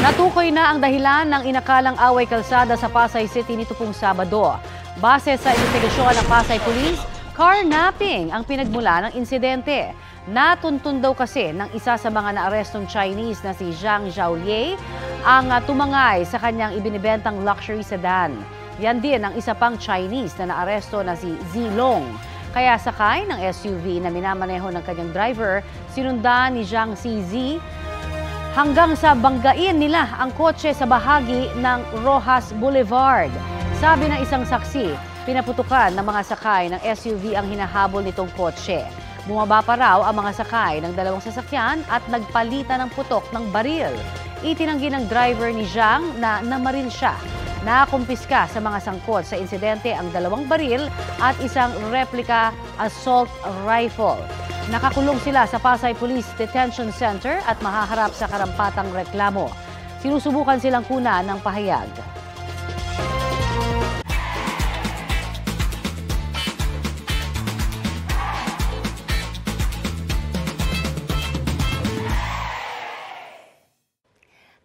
Natukoy na ang dahilan ng inakalang away kalsada sa Pasay City nito pong Sabado. Base sa investigasyon ng Pasay Police, carnapping ang pinagmula ng insidente. Natuntun daw kasi ng isa sa mga naarestong Chinese na si Zhang Zhaolie ang tumangay sa kanyang ibinibentang luxury sedan. Yan din ang isa pang Chinese na naaresto na si Zilong. Kaya sakay ng SUV na minamaneho ng kanyang driver, sinundan ni Zhang Zizi hanggang sa banggain nila ang kotse sa bahagi ng Rojas Boulevard. Sabi ng isang saksi, pinaputukan ng mga sakay ng SUV ang hinahabol nitong kotse. Bumaba pa raw ang mga sakay ng dalawang sasakyan at nagpalitan ng putok ng baril. Itinanggi ng driver ni Zhang na namaril siya. Nakumpiska sa mga sangkot sa insidente ang 2 baril at isang replica assault rifle. Nakakulong sila sa Pasay Police Detention Center at mahaharap sa karampatang reklamo. Sinusubukan silang kunan ng pahayag.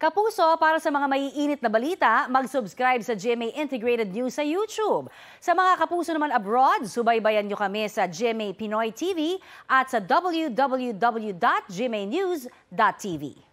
Kapuso, para sa mga maiinit na balita, mag-subscribe sa GMA Integrated News sa YouTube. Sa mga kapuso naman abroad, subaybayan nyo kami sa GMA Pinoy TV at sa www.gmanews.tv.